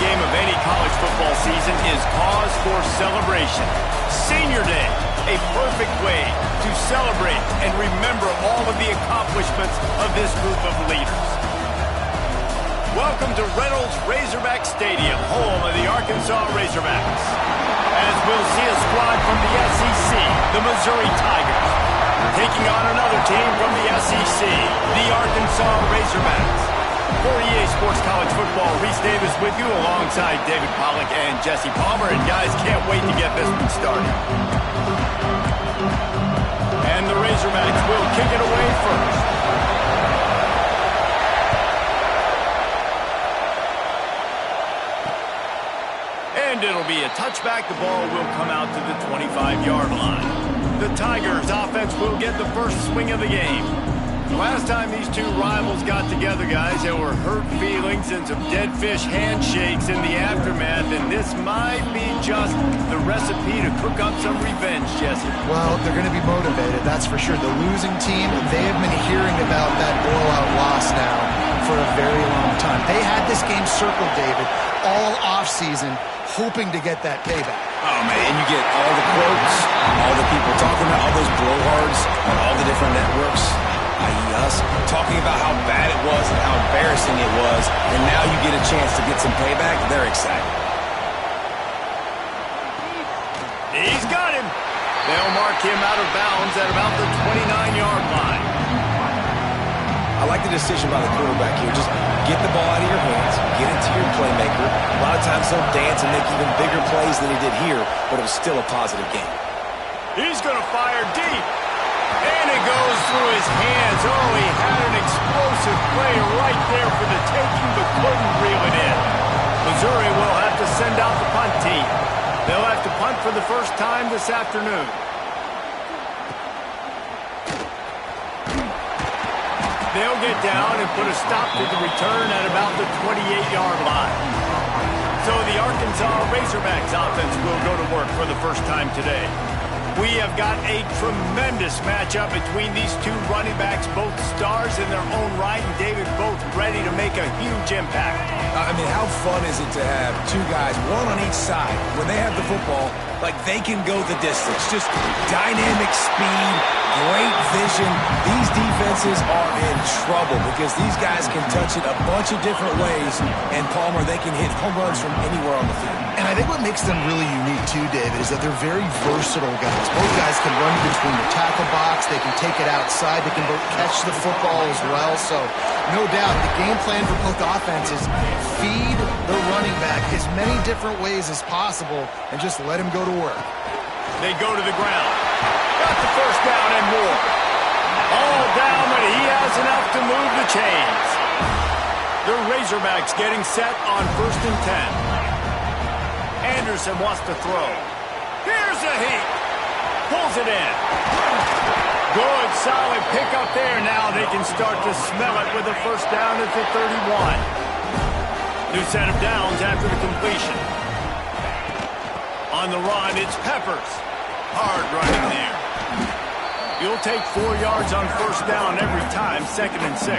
game of any college football season is cause for celebration. Senior Day, a perfect way to celebrate and remember all of the accomplishments of this group of leaders. Welcome to Reynolds Razorback Stadium, home of the Arkansas Razorbacks. As we'll see a squad from the SEC, the Missouri Tigers, taking on another team from the SEC, the Arkansas Razorbacks. For EA Sports College Football, Reese Davis with you alongside David Pollack and Jesse Palmer. And guys, can't wait to get this one started. And the Razorbacks will kick it away first. And it'll be a touchback. The ball will come out to the 25-yard line. The Tigers offense will get the first swing of the game. The last time these two rivals got together, guys, there were hurt feelings and some dead fish handshakes in the aftermath, and this might be just the recipe to cook up some revenge, Jesse. Well, they're going to be motivated, that's for sure. The losing team, they have been hearing about that blowout loss now for a very long time. They had this game circled, David, all offseason, hoping to get that payback. Oh, man, and you get all the quotes, all the people talking about all those blowhards on all the different networks, i.e. us, talking about how bad it was and how embarrassing it was, and now you get a chance to get some payback. They're excited. He's got him. They'll mark him out of bounds at about the 29-yard line. I like the decision by the quarterback here. Just get the ball out of your hands, get it to your playmaker. A lot of times he'll dance and make even bigger plays than he did here, but it was still a positive game. He's going to fire deep. And it goes through his hands. Oh, he had an explosive play right there for the taking, but couldn't reel it in. Missouri will have to send out the punt team. They'll have to punt for the first time this afternoon. They'll get down and put a stop to the return at about the 28-yard line. So the Arkansas Razorbacks offense will go to work for the first time today. We have got a tremendous matchup between these two running backs, both stars in their own right, and David, both ready to make a huge impact. I mean, how fun is it to have two guys, one on each side, when they have the football, like they can go the distance. Just dynamic speed, great vision. These defenses are in trouble because these guys can touch it a bunch of different ways, and Palmer, they can hit home runs from anywhere on the field. And I think what makes them really unique, too, David, is that they're very versatile guys. Both guys can run between the tackle box. They can take it outside. They can both catch the football as well. So, no doubt, the game plan for both offenses, feed the running back as many different ways as possible and just let him go to work. They go to the ground. Got the first down and more. All down, but he has enough to move the chains. The Razorbacks getting set on 1st and 10. Anderson wants to throw. Here's a heat. Pulls it in. Good, solid pickup there. Now they can start to smell it with a first down at the 31. New set of downs after the completion. On the run, it's Peppers. Hard running there. You'll take 4 yards on first down every time, 2nd and 6.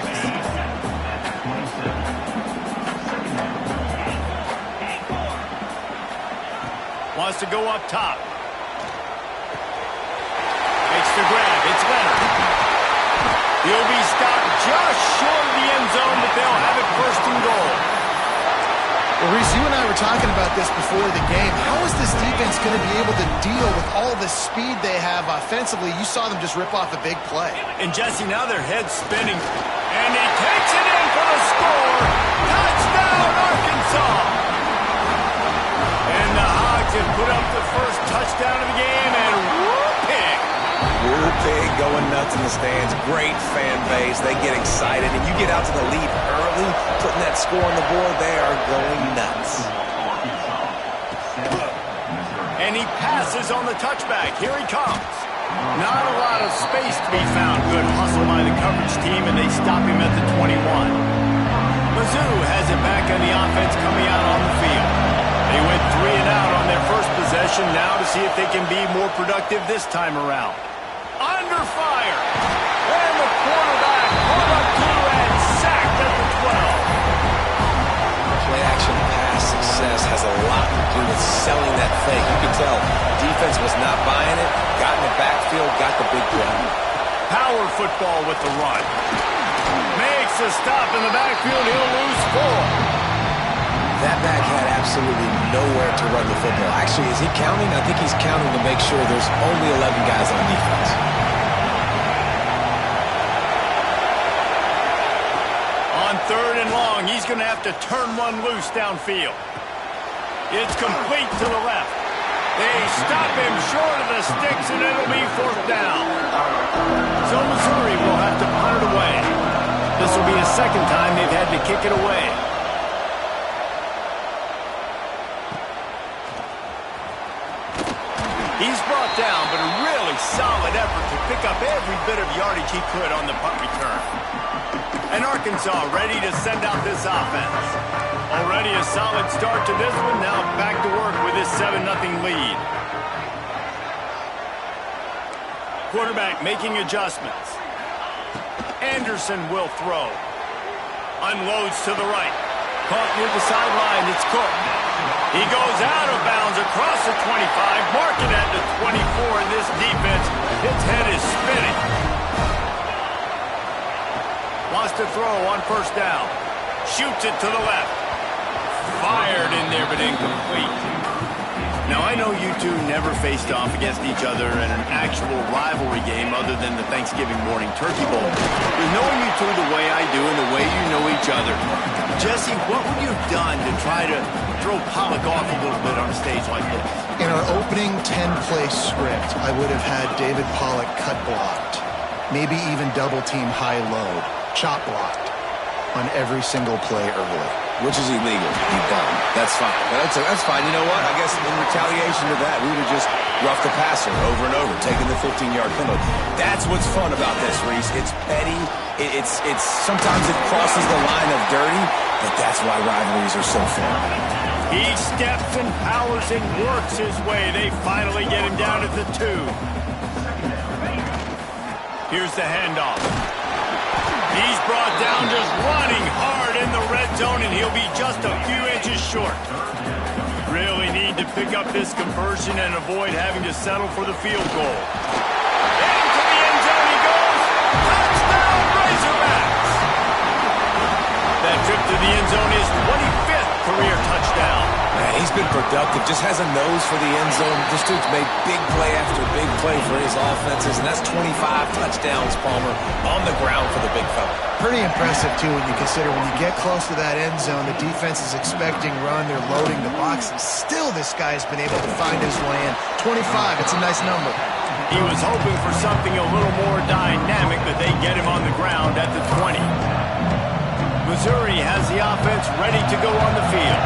Wants to go up top. Makes the grab. It's Leonard. He'll be stopped just short of the end zone, but they'll have it 1st and goal. Well, Reese, you and I were talking about this before the game. How is this defense going to be able to deal with all the speed they have offensively? You saw them just rip off a big play. And Jesse, now their head's spinning. And he takes it in for the score. Touchdown, Arkansas! And the Hogs have put up the first touchdown of the game, and whoop-pig. Whoop-pig going nuts in the stands. Great fan base. They get excited, and you get out to the lead early, putting that score on the board. They are going nuts. And he passes on the touchback. Here he comes. Not a lot of space to be found. Good hustle by the coverage team, and they stop him at the 21. Mizzou has it back on the offense coming out on the field. They went 3 and out on their first possession. Now to see if they can be more productive this time around. Under fire. And the quarterback caught up to and sacked at the 12. Play action pass success has a lot to do with selling that fake. You can tell defense was not buying it, got in the backfield, got the big play. Power football with the run. Makes a stop in the backfield. He'll lose 4. That back had absolutely nowhere to run the football. Actually, is he counting? I think he's counting to make sure there's only 11 guys on defense. On 3rd and long, he's going to have to turn one loose downfield. It's complete to the left. They stop him short of the sticks, and it'll be 4th down. So Missouri will have to punt it away. This will be the 2nd time they've had to kick it away. He's brought down, but a really solid effort to pick up every bit of yardage he could on the punt return. And Arkansas ready to send out this offense. Already a solid start to this one. Now back to work with his 7-0 lead. Quarterback making adjustments. Anderson will throw. Unloads to the right. Caught near the sideline. It's Cook. He goes out of bounds across the 25, marking at the 24, and this defense, its head is spinning. Wants to throw on 1st down. Shoots it to the left. Fired in there, but incomplete. Now, I know you two never faced off against each other in an actual rivalry game other than the Thanksgiving morning Turkey Bowl. But knowing you two the way I do and the way you know each other, Jesse, what would you have done to try to throw Pollock off a little bit on a stage like this? In our opening 10-play script, I would have had David Pollock cut blocked, maybe even double-team high-load, chop blocked on every single play early. Which is illegal. You've done. That's fine. That's fine. You know what? I guess in retaliation to that, we would have just roughed the passer over and over, taking the 15-yard penalty. That's what's fun about this, Reese. It's petty. It's sometimes it crosses the line of dirty, but that's why rivalries are so fun. He steps and powers and works his way. They finally get him down at the 2. Here's the handoff. He's brought down just running hard in the red zone, and he'll be just a few inches short. Really need to pick up this conversion and avoid having to settle for the field goal. Into the end zone he goes. Touchdown, Razorbacks! That trip to the end zone is 25th career touchdown. Man, he's been productive, just has a nose for the end zone. This dude's made big play after big play for his offenses, and that's 25 touchdowns, Palmer, on the ground for the big fella. Pretty impressive, too, when you consider when you get close to that end zone, the defense is expecting run, they're loading the box, and still this guy's been able to find his way in. 25, it's a nice number. He was hoping for something a little more dynamic, but they get him on the ground at the 20. Missouri has the offense ready to go on the field.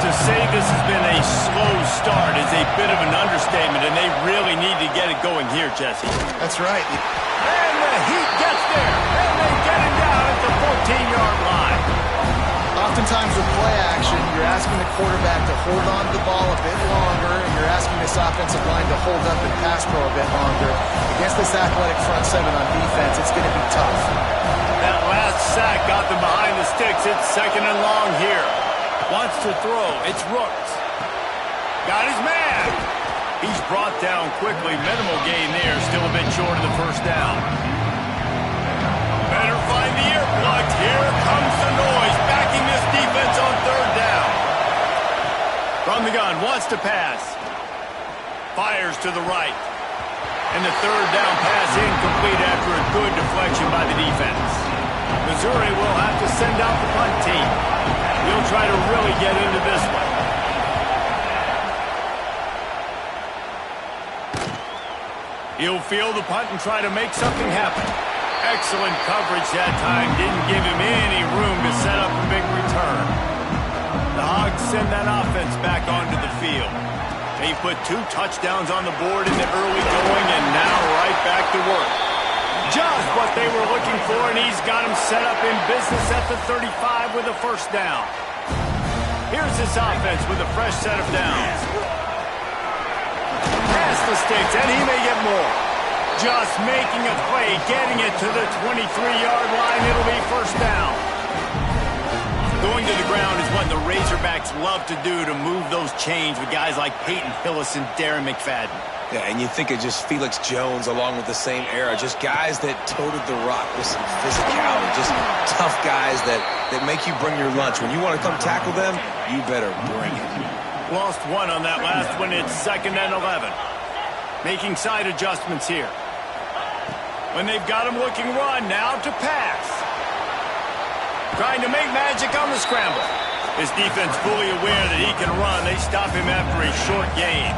To say this has been a slow start is a bit of an understatement, and they really need to get it going here, Jesse. That's right. And the Heat gets there, and they get him down at the 14-yard line. Oftentimes with play action, you're asking the quarterback to hold on to the ball a bit longer, and you're asking this offensive line to hold up and pass pro a bit longer. Against this athletic front 7 on defense, it's going to be tough. That last sack got them behind the sticks. It's 2nd and long here. Wants to throw. It's Rooks. Got his man. He's brought down quickly. Minimal gain there. Still a bit short of the 1st down. Better find the earplugs. Here comes the noise. Backing this defense on 3rd down. From the gun. Wants to pass. Fires to the right. And the 3rd down pass incomplete after a good deflection by the defense. Missouri will have to send out the punt team. He'll try to really get into this one. He'll field the punt and try to make something happen. Excellent coverage that time. Didn't give him any room to set up a big return. The Hogs send that offense back onto the field. They put 2 touchdowns on the board in the early going, and now right back to work. Just what they were looking for, and he's got him set up in business at the 35 with a 1st down. Here's this offense with a fresh set of downs. Past the sticks, and he may get more. Just making a play, getting it to the 23-yard line. It'll be 1st down. Going to the ground is what the Razorbacks love to do to move those chains with guys like Peyton Hillis and Darren McFadden. Yeah, and you think of just Felix Jones along with the same era, just guys that toted the rock with some physicality, just tough guys that make you bring your lunch. When you want to come tackle them, you better bring it. Lost one on that last one. It's 2nd and 11. Making side adjustments here. When they've got him looking run, now to pass. Trying to make magic on the scramble. His defense fully aware that he can run. They stop him after a short gain.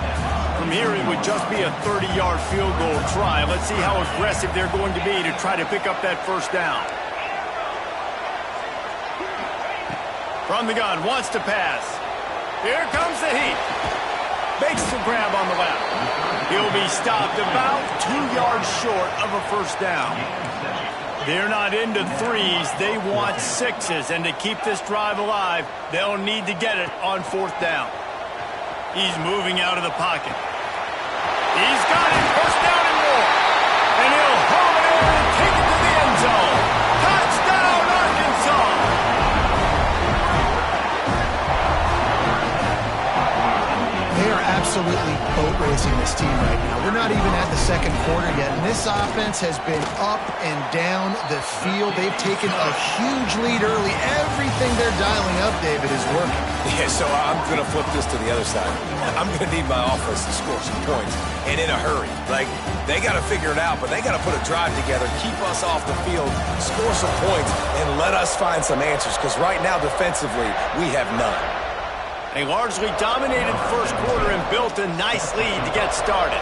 From here, it would just be a 30-yard field goal try. Let's see how aggressive they're going to be to try to pick up that first down. From the gun, wants to pass. Here comes the heat. Makes the grab on the left. He'll be stopped about 2 yards short of a first down. They're not into threes. They want sixes. And to keep this drive alive, they'll need to get it on 4th down. He's moving out of the pocket. He's got it. First down and more. And he'll haul it over and take it to the end zone. Touchdown, Arkansas. They are absolutely boat racing this team right now. We're not even at the 2nd quarter yet, and this offense has been up and down the field. They've taken a huge lead early. Everything they're dialing up, David, is working. Yeah, so I'm going to flip this to the other side. I'm going to need my offense to score some points, and in a hurry. Like, they got to figure it out, but they got to put a drive together, keep us off the field, score some points, and let us find some answers, because right now, defensively, we have none. They largely dominated the first quarter and built a nice lead to get started.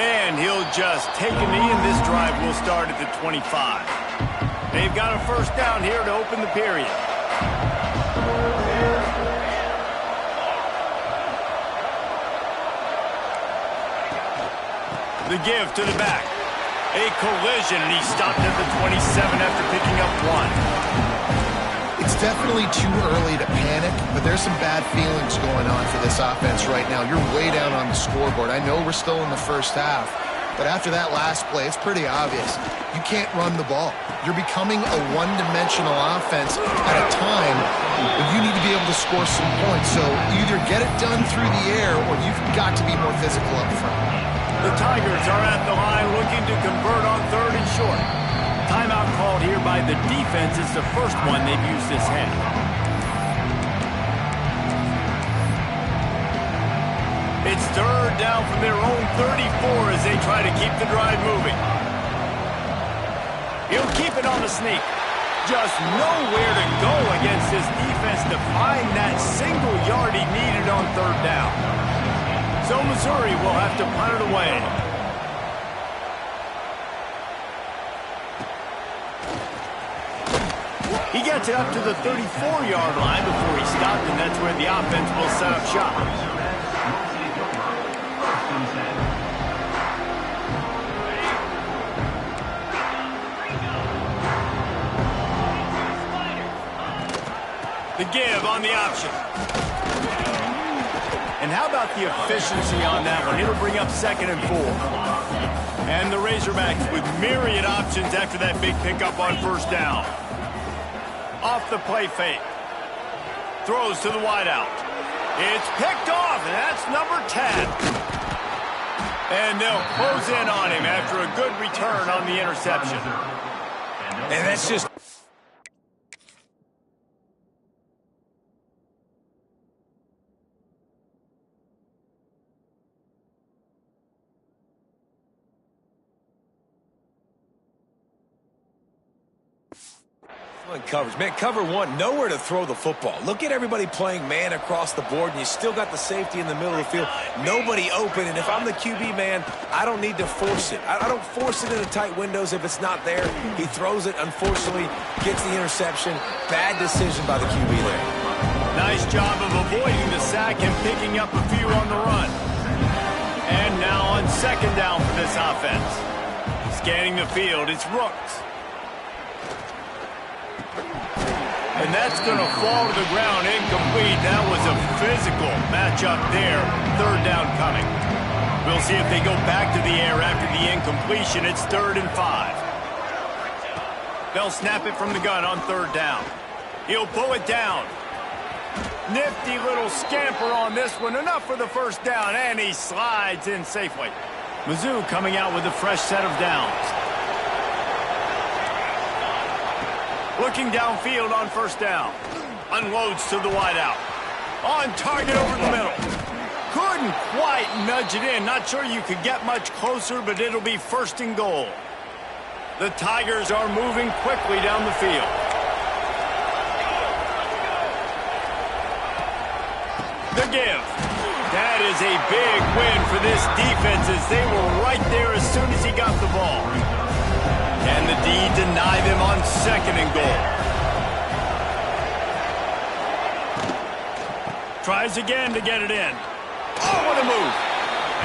And he'll just take a knee, and this drive will start at the 25. They've got a first down here to open the period. The give to the back. A collision, and he stopped at the 27 after picking up 1. It's definitely too early to panic, but there's some bad feelings going on for this offense right now. You're way down on the scoreboard. I know we're still in the first half, but after that last play, it's pretty obvious. You can't run the ball. You're becoming a one-dimensional offense at a time when you need to be able to score some points. So either get it done through the air or you've got to be more physical up front. The Tigers are at the line looking to convert on 3rd and short. Timeout called here by the defense. It's the first one they've used this half. It's 3rd down from their own 34 as they try to keep the drive moving. He'll keep it on the sneak. Just nowhere to go against this defense to find that single yard he needed on 3rd down. So Missouri will have to punt it away. He gets it up to the 34-yard line before he stopped, and that's where the offense will set up shop. The give on the option. And how about the efficiency on that one? It'll bring up 2nd and 4. And the Razorbacks with myriad options after that big pickup on 1st down. Off the play fake. Throws to the wideout. It's picked off, and that's number 10. And they'll close in on him after a good return on the interception. And that's just... coverage. Man, cover 1, nowhere to throw the football. Look at everybody playing man across the board, and you still got the safety in the middle of the field. Nobody open, and if I'm the QB, man, I don't need to force it. I don't force it into tight windows if it's not there. He throws it, unfortunately, gets the interception. Bad decision by the QB there. Nice job of avoiding the sack and picking up a few on the run. And now on 2nd down for this offense. Scanning the field, it's Rooks. And that's going to fall to the ground incomplete. That was a physical matchup there. 3rd down coming. We'll see if they go back to the air after the incompletion. It's 3rd and 5. They'll snap it from the gun on third down. He'll pull it down. Nifty little scamper on this one. Enough for the first down, and he slides in safely. Mizzou coming out with a fresh set of downs. Looking downfield on first down. Unloads to the wideout. On target over the middle. Couldn't quite nudge it in. Not sure you could get much closer, but it'll be first and goal. The Tigers are moving quickly down the field. The give. That is a big win for this defense as they were right there as soon as he got the ball. And the D deny them on second and goal. Tries again to get it in. Oh, what a move.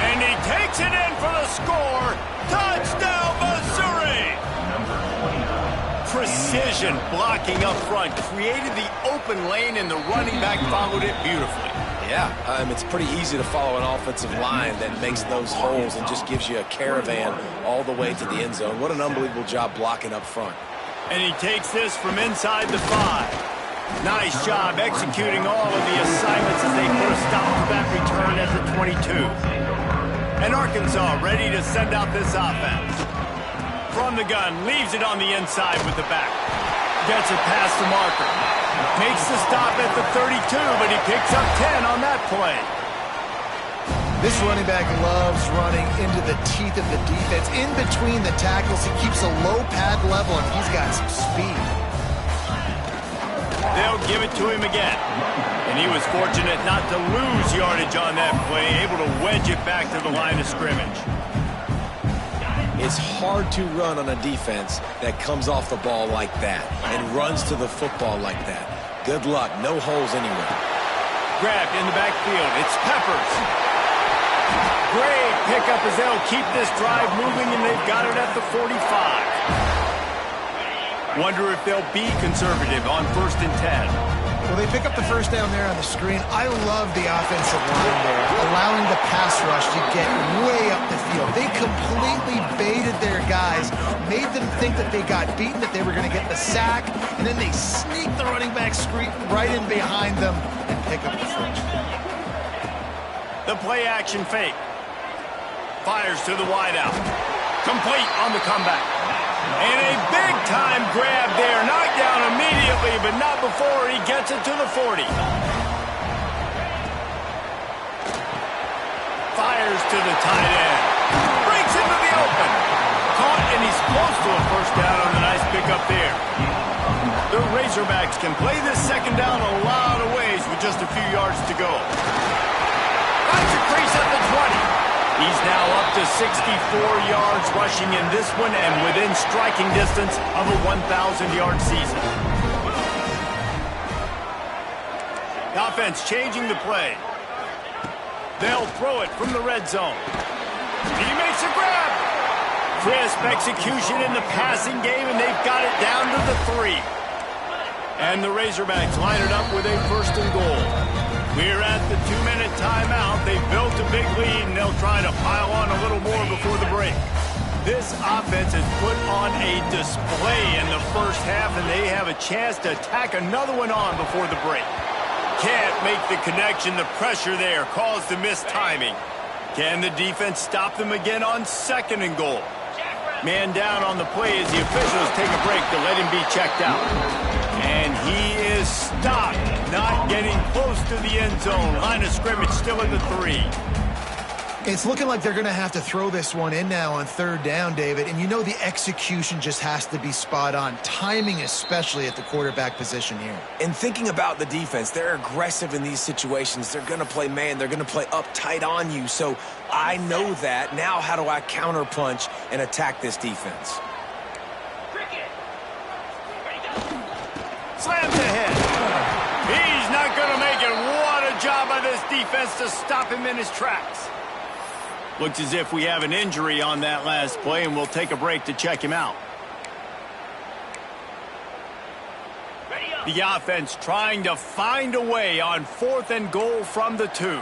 And he takes it in for the score. Touchdown, Missouri! Precision blocking up front created the open lane, and the running back followed it beautifully. Yeah, it's pretty easy to follow an offensive line that makes those holes and just gives you a caravan all the way to the end zone. What an unbelievable job blocking up front. And he takes this from inside the 5. Nice job executing all of the assignments as they put a stop to that return at the 22. And Arkansas ready to send out this offense. From the gun, leaves it on the inside with the back. Gets it past the marker. Makes the stop at the 32, but he picks up 10 on that play. This running back loves running into the teeth of the defense. In between the tackles, he keeps a low pad level, and he's got some speed. They'll give it to him again. And he was fortunate not to lose yardage on that play, able to wedge it back to the line of scrimmage. It's hard to run on a defense that comes off the ball like that and runs to the football like that. Good luck. No holes anywhere. Grabbed in the backfield. It's Peppers. Great pickup as they'll keep this drive moving, and they've got it at the 45. Wonder if they'll be conservative on 1st and 10. Well, they pick up the first down there on the screen. I love the offensive line there, allowing the pass rush to get way up the field. They completely baited their guys, made them think that they got beaten, that they were going to get the sack, and then they sneak the running back screen right in behind them and pick up the first. The play action fake. Fires to the wideout. Complete on the comeback. And a big-time grab there. Knocked down immediately, but not before he gets it to the 40. Fires to the tight end. Breaks into the open. Caught, and he's close to a first down on a nice pickup there. The Razorbacks can play this second down a lot of ways with just a few yards to go. Finds a crease at the 20. He's now up to 64 yards rushing in this one and within striking distance of a 1,000-yard season. The offense changing the play. They'll throw it from the red zone. He makes a grab. Crisp execution in the passing game, and they've got it down to the 3. And the Razorbacks line it up with a 1st and goal. We're at the 2-minute timeout. They've built a big lead, and they'll try to pile on a little more before the break. This offense has put on a display in the first half, and they have a chance to tack another one on before the break. Can't make the connection. The pressure there caused the missed timing. Can the defense stop them again on 2nd and goal? Man down on the play as the officials take a break to let him be checked out. And he is stopped, not getting close to the end zone. Line of scrimmage still in the 3. It's looking like they're going to have to throw this one in now on 3rd down, David. And you know the execution just has to be spot on. Timing especially at the quarterback position here. And thinking about the defense, they're aggressive in these situations. They're going to play man. They're going to play up tight on you. So I know that. Now how do I counterpunch and attack this defense? Slams ahead. He's not going to make it. What a job by this defense to stop him in his tracks. Looks as if we have an injury on that last play, and we'll take a break to check him out. The offense trying to find a way on 4th and goal from the 2.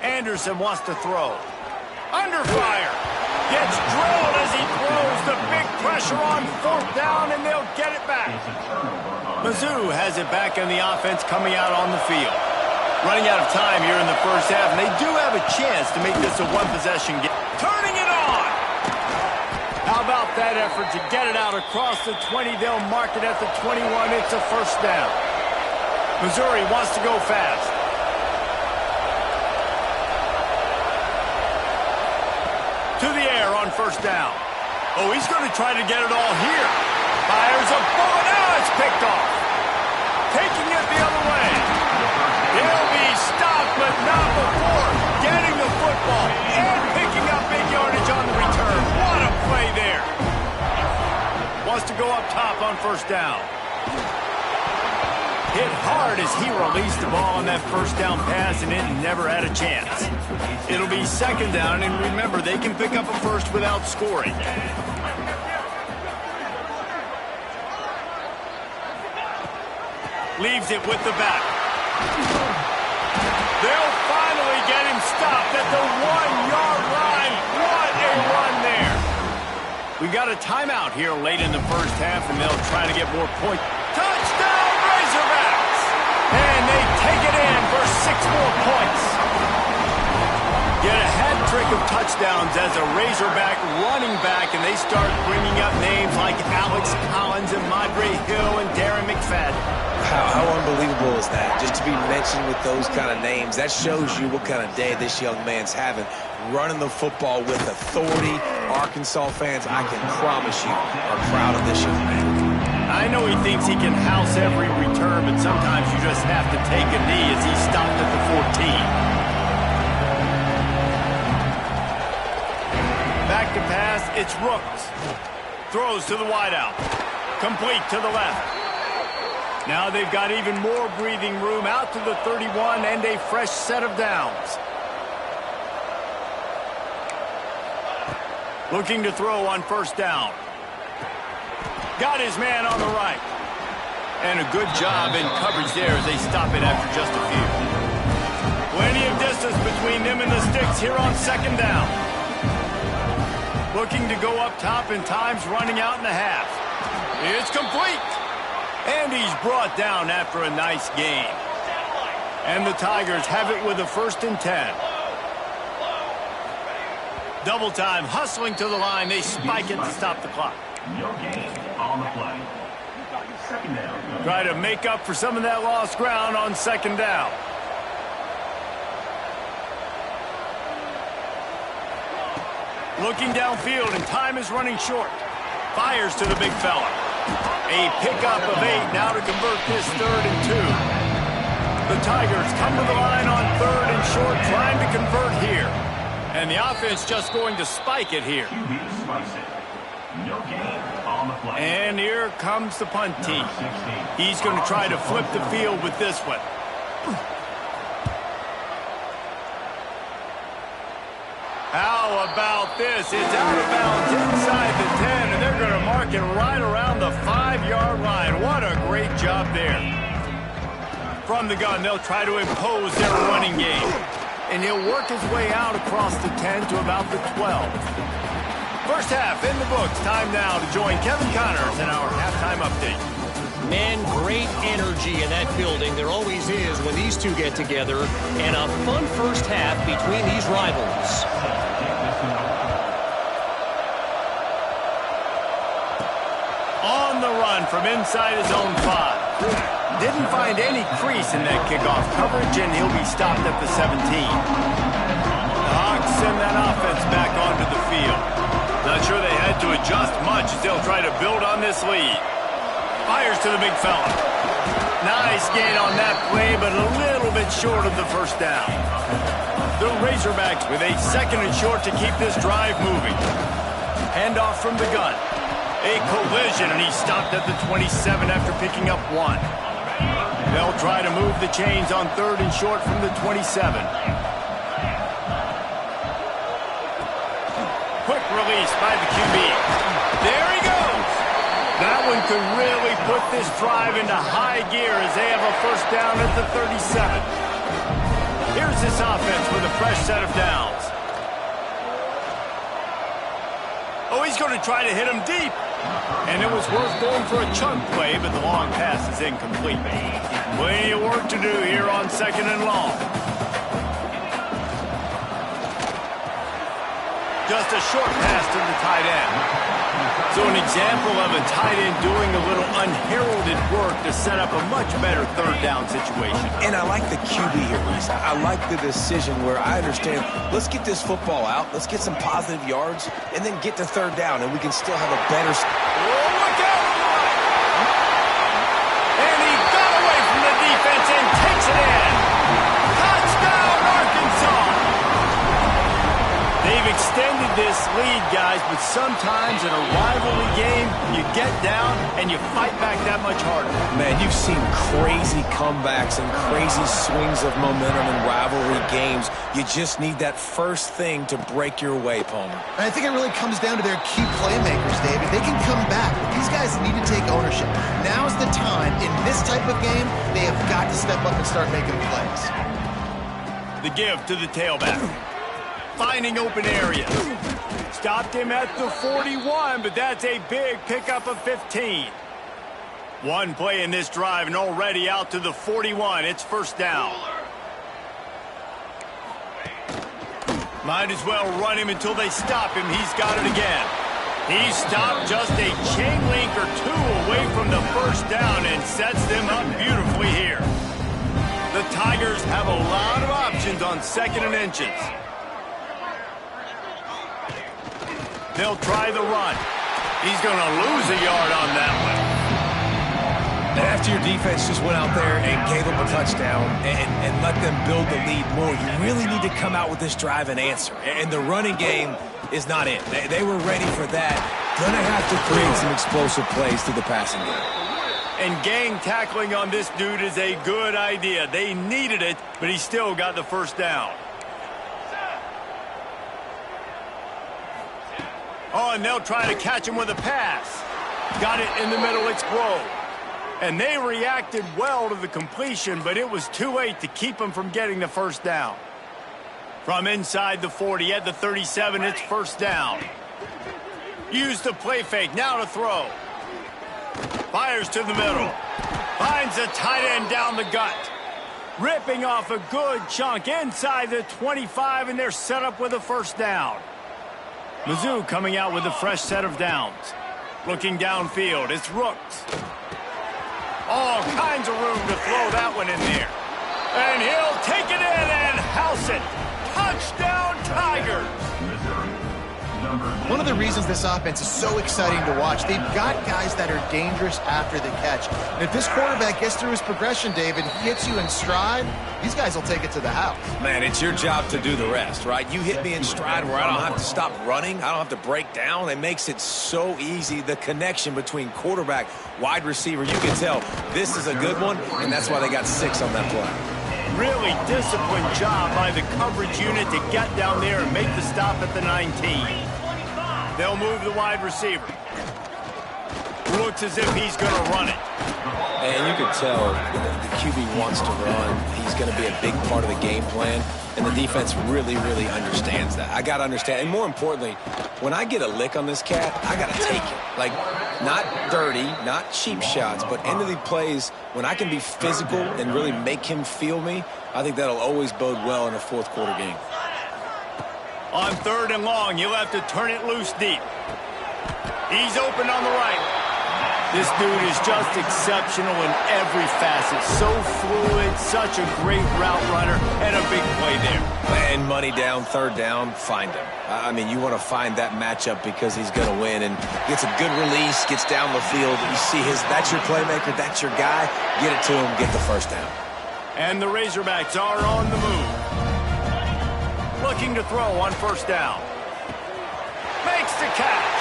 Anderson wants to throw. Under fire. Gets drilled as he throws the big pressure on 4th down, and they'll get it back. Mizzou has it back in the offense coming out on the field. Running out of time here in the first half, and they do have a chance to make this a one-possession game. Turning it on! How about that effort to get it out across the 20? They'll mark it at the 21. It's a 1st down. Missouri wants to go fast. To the air on 1st down. Oh, he's going to try to get it all here. Fires a bullet. Now it's picked off. Taking it the other way. He'll be stopped, but not before getting the football and picking up big yardage on the return. What a play there. Wants to go up top on 1st down. Hit hard as he released the ball on that 1st down pass, and it never had a chance. It'll be 2nd down, and remember, they can pick up a first without scoring. Leaves it with the back. They'll finally get him stopped at the 1-yard line. What a run there. We got a timeout here late in the first half, and they'll try to get more points. Touchdown, Razorbacks! And they take it in for 6 more points. Get a hat trick of touchdowns as a Razorback running back, and they start bringing up names like Alex Collins and Madre Hill and Darren McFadden. How unbelievable is that? Just to be mentioned with those kind of names, that shows you what kind of day this young man's having. Running the football with authority. Arkansas fans, I can promise you, are proud of this young man. I know he thinks he can house every return, but sometimes you just have to take a knee as he stopped at the 14. Back to pass, it's Rooks. Throws to the wideout. Complete to the left. Now they've got even more breathing room out to the 31 and a fresh set of downs. Looking to throw on 1st down. Got his man on the right. And a good job in coverage there as they stop it after just a few. Plenty of distance between them and the sticks here on 2nd down. Looking to go up top, and time's running out in the half. It's complete. And he's brought down after a nice game. And the Tigers have it with a 1st and 10. Double time, hustling to the line. They spike it to stop the clock. No gain on the play. 2nd down. Try to make up for some of that lost ground on 2nd down. Looking downfield, and time is running short. Fires to the big fella. A pickup of 8 now to convert this 3rd and 2. The Tigers come to the line on 3rd and short, trying to convert here. And the offense just going to spike it here. No gain on the play. And here comes the punt team. He's going to try to flip the field with this one. How about this? It's out of bounds inside the 10, and they're going to mark it right around the 5-yard line. What a great job there. From the gun, they'll try to impose their running game. And he'll work his way out across the 10 to about the 12. First half in the books. Time now to join Kevin Connors in our halftime update. Man, great energy in that building. There always is when these two get together. And a fun first half between these rivals. On the run from inside his own 5. Didn't find any crease in that kickoff coverage, and he'll be stopped at the 17. The Hawks send that offense back onto the field. Not sure they had to adjust much as they'll try to build on this lead. Fires to the big fella. Nice gain on that play, but a little bit short of the 1st down. The Razorbacks with a 2nd and short to keep this drive moving. Handoff from the gun. A collision, and he's stopped at the 27 after picking up 1. They'll try to move the chains on 3rd and short from the 27. Quick release by the QB. There he goes. That one could really put this drive into high gear as they have a 1st down at the 37. Here's this offense with a fresh set of downs. Oh, he's going to try to hit him deep. And it was worth going for a chunk play, but the long pass is incomplete. Plenty of work to do here on 2nd and long. Just a short pass to the tight end. So an example of a tight end doing a little unheralded work to set up a much better 3rd down situation. And I like the QB here, Reese. I like the decision where I understand, let's get this football out, let's get some positive yards, and then get to 3rd down, and we can still have a better... Oh, look out! And he got away from the defense and takes it in. Touchdown, Arkansas! They've extended this lead, guys, but sometimes in a rivalry game, you get down and you fight back that much harder. Man, you've seen crazy comebacks and crazy swings of momentum in rivalry games. You just need that first thing to break your way, Palmer. And I think it really comes down to their key playmakers, David. They can come back, but these guys need to take ownership. Now's the time. In this type of game, they have got to step up and start making plays. The give to the tailback. Finding open areas. Stopped him at the 41, but that's a big pickup of 15. One play in this drive and already out to the 41. It's 1st down. Might as well run him until they stop him. He's got it again. He stopped just a chain link or 2 away from the 1st down and sets them up beautifully here. The Tigers have a lot of options on 2nd and inches. They'll try the run. He's going to lose a yard on that one. After your defense just went out there and gave them a touchdown and let them build the lead more, you really need to come out with this drive and answer. And the running game is not it. They were ready for that. Going to have to create some explosive plays through the passing game. And gang tackling on this dude is a good idea. They needed it, but he still got the 1st down. Oh, and they'll try to catch him with a pass. Got it in the middle, it's Grove. And they reacted well to the completion, but it was too late to keep him from getting the 1st down. From inside the 40 at the 37, it's 1st down. Use the play fake, now to throw. Fires to the middle. Finds the tight end down the gut. Ripping off a good chunk inside the 25, and they're set up with a 1st down. Mizzou coming out with a fresh set of downs. Looking downfield, it's Rooks. All kinds of room to throw that one in there. And he'll take it in and house it. Touchdown, Tigers! One of the reasons this offense is so exciting to watch, they've got guys that are dangerous after the catch. And if this quarterback gets through his progression, David, hits you in stride, these guys will take it to the house. Man, it's your job to do the rest, right? You hit me in stride where I don't have to stop running. I don't have to break down. It makes it so easy. The connection between quarterback, wide receiver, you can tell this is a good one, and that's why they got 6 on that play. Really disciplined job by the coverage unit to get down there and make the stop at the 19. They'll move the wide receiver. Looks as if he's going to run it. And you can tell the QB wants to run. He's going to be a big part of the game plan. And the defense really, really understands that. I got to understand. And more importantly, when I get a lick on this cat, I got to take it. Like, not dirty, not cheap shots, but end of the plays, when I can be physical and really make him feel me, I think that'll always bode well in a 4th quarter game. On 3rd and long, you'll have to turn it loose deep. He's open on the right. This dude is just exceptional in every facet. So fluid, such a great route runner, and a big play there. And money down, 3rd down, find him. I mean, you want to find that matchup because he's going to win and gets a good release, gets down the field. You see that's your playmaker, that's your guy. Get it to him, get the 1st down. And the Razorbacks are on the move. Looking to throw on 1st down. Makes the catch.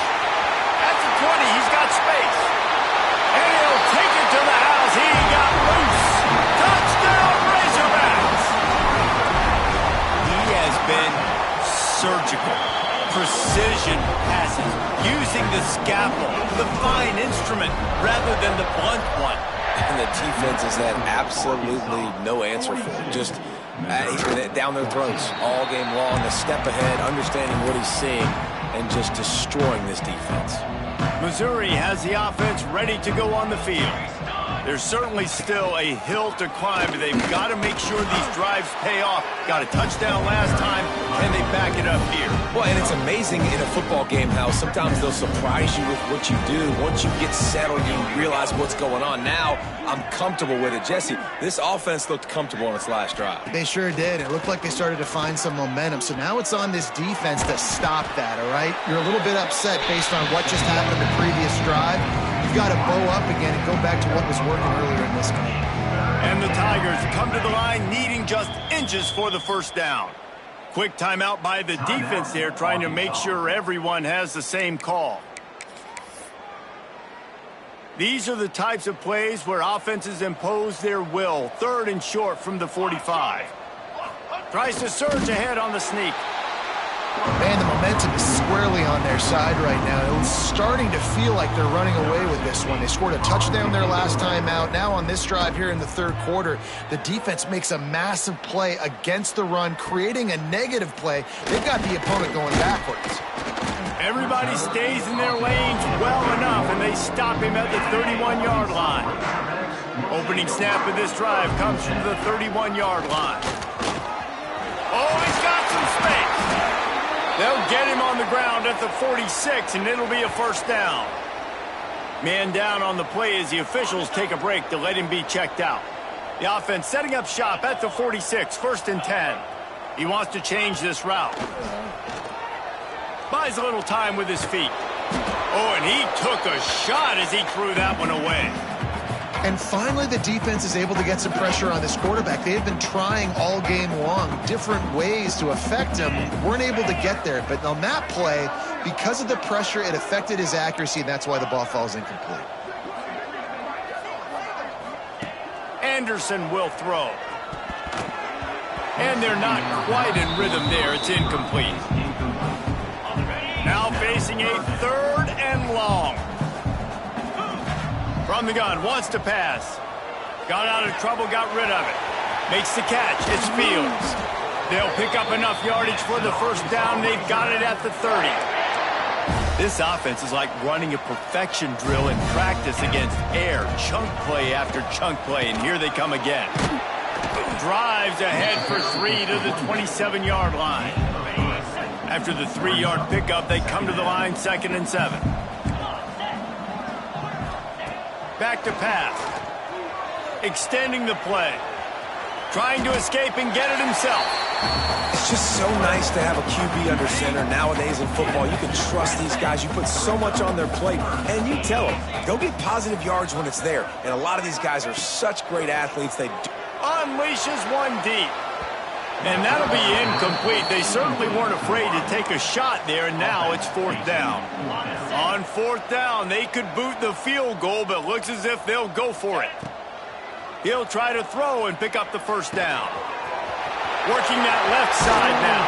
At the 20, he's got space. And he'll take it to the house. He got loose. Touchdown, Razorbacks! He has been surgical. Precision passes. Using the scalpel, the fine instrument, rather than the blunt one. And the defense has had absolutely no answer for him. Just down their throats all game long, a step ahead, understanding what he's seeing. and just destroying this defense. Missouri has the offense ready to go on the field. There's certainly still a hill to climb, but they've got to make sure these drives pay off. Got a touchdown last time, and they back it up here. Well, and it's amazing in a football game how sometimes they'll surprise you with what you do. Once you get settled, you realize what's going on. Now, I'm comfortable with it. Jesse, this offense looked comfortable on its last drive. They sure did. It looked like they started to find some momentum. So now it's on this defense to stop that, all right? You're a little bit upset based on what just happened in the previous drive. You've got to bow up again and go back to what was working earlier in this game. And the Tigers come to the line needing just inches for the first down. Quick timeout by the defense there, trying to make sure everyone has the same call. These are the types of plays where offenses impose their will. 3rd and short from the 45. Tries to surge ahead on the sneak. Man, the momentum is squarely on their side right now. It's starting to feel like they're running away with this one. They scored a touchdown their last time out. Now on this drive here in the 3rd quarter, the defense makes a massive play against the run, creating a negative play. They've got the opponent going backwards. Everybody stays in their lanes well enough, and they stop him at the 31-yard line. Opening snap of this drive comes from the 31-yard line. Oh, he's got some space. They'll get him on the ground at the 46, and it'll be a first down. Man down on the play as the officials take a break to let him be checked out. The offense setting up shop at the 46, 1st and 10. He wants to change this route. Buys a little time with his feet. Oh, and he took a shot as he threw that one away. And finally, the defense is able to get some pressure on this quarterback. They have been trying all game long different ways to affect him. Weren't able to get there. But on that play, because of the pressure, it affected his accuracy, and that's why the ball falls incomplete. Anderson will throw. And they're not quite in rhythm there. It's incomplete. Now facing a 3rd and long. From the gun, wants to pass. Got out of trouble, got rid of it. Makes the catch, it's Fields. They'll pick up enough yardage for the first down. They've got it at the 30. This offense is like running a perfection drill in practice against air. Chunk play after chunk play, and here they come again. Drives ahead for 3 to the 27-yard line. After the 3-yard pickup, they come to the line 2nd and 7. Back to pass. Extending the play. Trying to escape and get it himself. It's just so nice to have a QB under center. Nowadays in football, you can trust these guys. You put so much on their plate, and you tell them, go get positive yards when it's there. And a lot of these guys are such great athletes. They unleashes one deep. And that'll be incomplete. They certainly weren't afraid to take a shot there, and now it's 4th down. On 4th down, they could boot the field goal, but looks as if they'll go for it. He'll try to throw and pick up the first down. Working that left side now.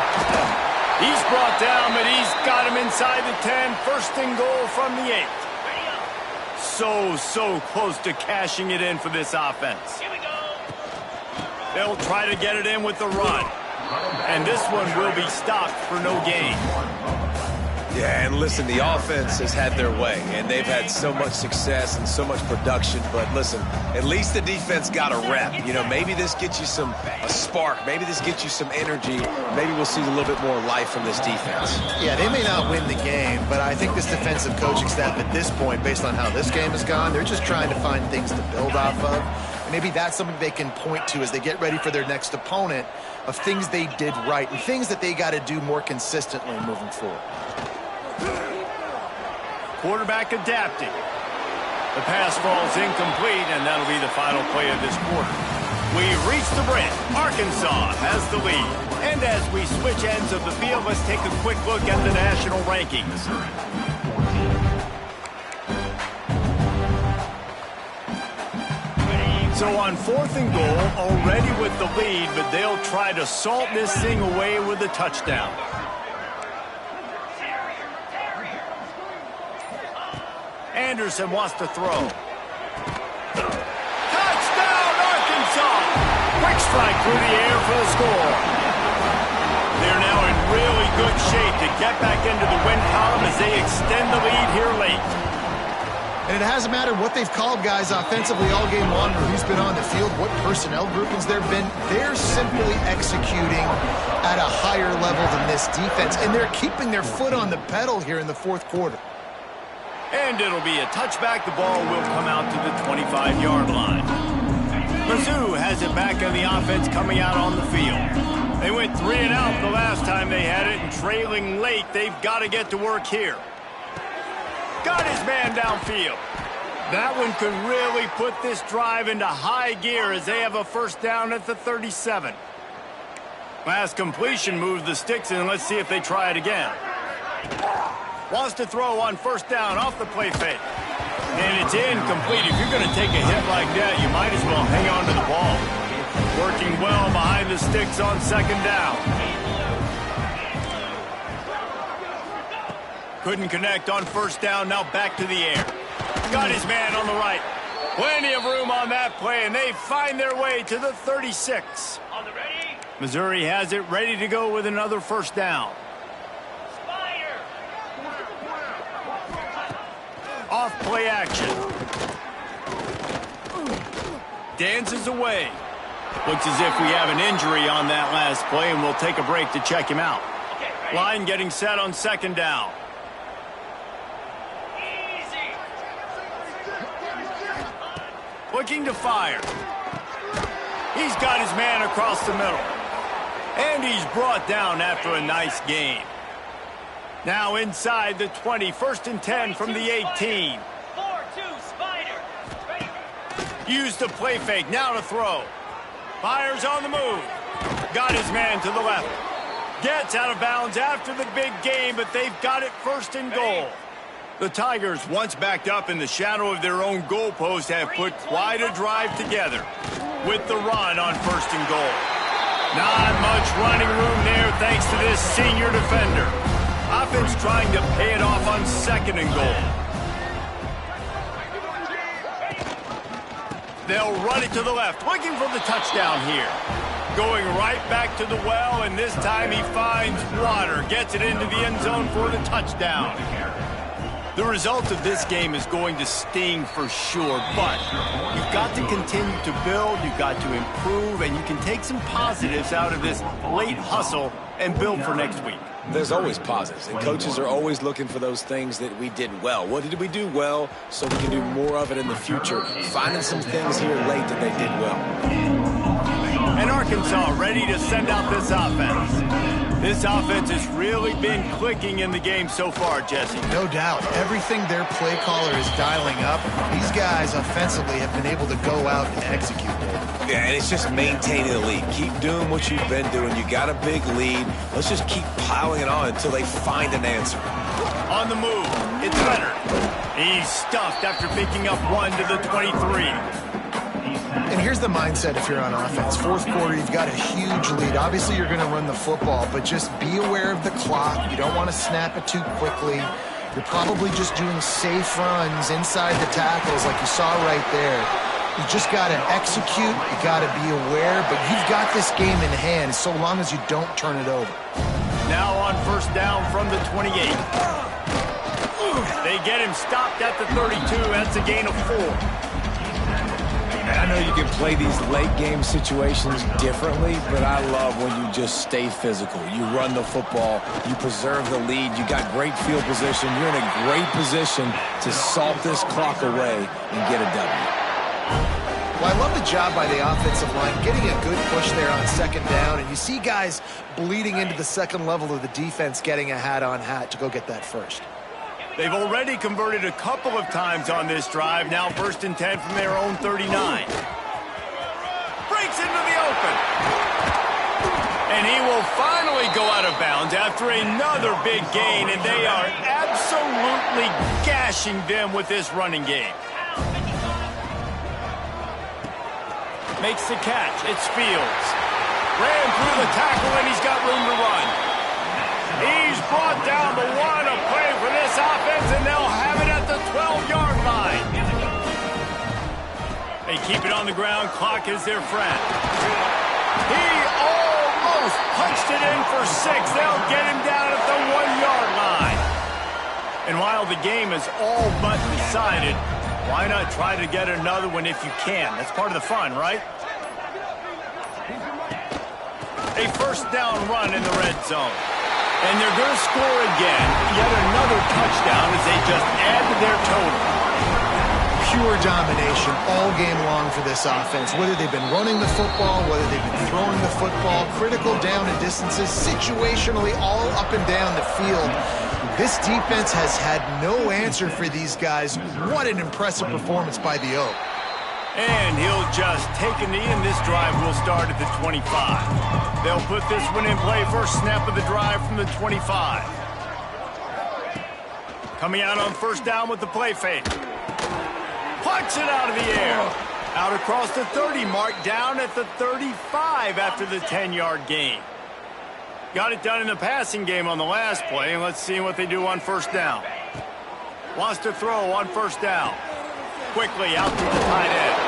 He's brought down, but he's got him inside the 10. 1st and goal from the 8. So close to cashing it in for this offense. They'll try to get it in with the run. And this one will be stopped for no gain. Yeah, and listen, the offense has had their way, and they've had so much success and so much production. But listen, at least the defense got a rep. You know, maybe this gets you a spark. Maybe this gets you some energy. Maybe we'll see a little bit more life from this defense. Yeah, they may not win the game, but I think this defensive coaching staff at this point, based on how this game has gone, they're just trying to find things to build off of. And maybe that's something they can point to as they get ready for their next opponent, of things they did right and things that they got to do more consistently moving forward. Quarterback adapting. The pass falls incomplete, and that'll be the final play of this quarter. We've reached the break. Arkansas has the lead. And as we switch ends of the field, let's take a quick look at the national rankings. So on 4th and goal, already with the lead, but they'll try to salt this thing away with a touchdown. Anderson wants to throw. Touchdown, Arkansas! Quick strike through the air for the score. They're now in really good shape to get back into the win column as they extend the lead here late. And it hasn't mattered what they've called guys offensively all game long or who's been on the field, what personnel groupings there have been. They're simply executing at a higher level than this defense, and they're keeping their foot on the pedal here in the fourth quarter. And it'll be a touchback. The ball will come out to the 25-yard line. Mizzou has it back on the offense coming out on the field. They went 3 and out the last time they had it, and trailing late, they've got to get to work here. Got his man downfield. That one could really put this drive into high gear as they have a first down at the 37. Last completion moved the sticks in. Let's see if they try it again. Wants to throw on first down off the play fake. And it's incomplete. If you're going to take a hit like that, you might as well hang on to the ball. Working well behind the sticks on second down. Couldn't connect on first down. Now back to the air. Got his man on the right. Plenty of room on that play, and they find their way to the 36. Missouri has it ready to go with another first down. Off play action. Dances away. Looks as if we have an injury on that last play, and we'll take a break to check him out. Line getting set on second down. Looking to fire. He's got his man across the middle. And he's brought down after a nice game. Now inside the 20, 1st and 10 from the 18. Used the play fake, now to throw. Fires on the move. Got his man to the left. Gets out of bounds after the big game, but they've got it 1st and goal. The Tigers, once backed up in the shadow of their own goalpost, have put quite a drive together with the run on 1st and goal. Not much running room there thanks to this senior defender. Offense trying to pay it off on 2nd and goal. They'll run it to the left, looking for the touchdown here. Going right back to the well, and this time he finds water. Gets it into the end zone for the touchdown. The result of this game is going to sting for sure, but you've got to continue to build, you've got to improve, and you can take some positives out of this late hustle and build for next week. There's always positives, and coaches are always looking for those things that we did well. What did we do well so we can do more of it in the future? Finding some things here late that they did well. And Arkansas ready to send out this offense. This offense has really been clicking in the game so far, Jesse. No doubt. Everything their play caller is dialing up, these guys offensively have been able to go out and execute. Yeah, and it's just maintaining the lead. Keep doing what you've been doing. You got a big lead. Let's just keep piling it on until they find an answer. On the move, it's Leonard. He's stuffed after picking up one to the 23. And here's the mindset if you're on offense. 4th quarter, you've got a huge lead. Obviously, you're going to run the football, but just be aware of the clock. You don't want to snap it too quickly. You're probably just doing safe runs inside the tackles like you saw right there. You just got to execute. You got to be aware, but you've got this game in hand so long as you don't turn it over. Now on first down from the 28. They get him stopped at the 32. That's a gain of 4. And I know you can play these late game situations differently, but I love when you just stay physical. You run the football, you preserve the lead, you got great field position, you're in a great position to salt this clock away and get a W. Well, I love the job by the offensive line, getting a good push there on 2nd down, and you see guys bleeding into the 2nd level of the defense getting a hat-on-hat to go get that first. They've already converted a couple of times on this drive. Now 1st and 10 from their own 39. Breaks into the open. And he will finally go out of bounds after another big gain, and they are absolutely gashing them with this running game. Makes the catch. It's Fields. Ran through the tackle, and he's got room to run. He's brought down the one, a play for this offense, and they'll have it at the 12-yard line. They keep it on the ground. Clock is their friend. He almost almost punched it in for 6. They'll get him down at the 1-yard line. And while the game is all but decided, why not try to get another one if you can? That's part of the fun, right? A first down run in the red zone. And they're going to score again. Yet another touchdown as they just add to their total. Pure domination all game long for this offense. Whether they've been running the football, whether they've been throwing the football, critical down and distances, situationally all up and down the field. This defense has had no answer for these guys. What an impressive performance by the Oak. And he'll just take a knee, and this drive will start at the 25. They'll put this one in play. First snap of the drive from the 25. Coming out on first down with the play fake. Punch it out of the air. Out across the 30 mark, down at the 35 after the 10-yard gain. Got it done in the passing game on the last play, and let's see what they do on first down. Wants to throw on first down. Quickly out to the tight end.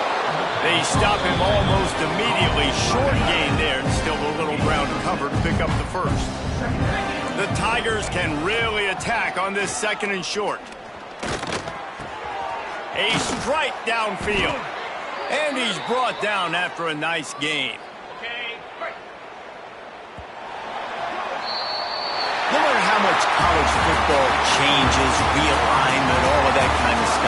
They stop him almost immediately. Short gain there, and still a little ground cover to pick up the first. The Tigers can really attack on this second and short. A strike downfield. And he's brought down after a nice gain. No matter how much college football changes, realignment, all of that kind of stuff,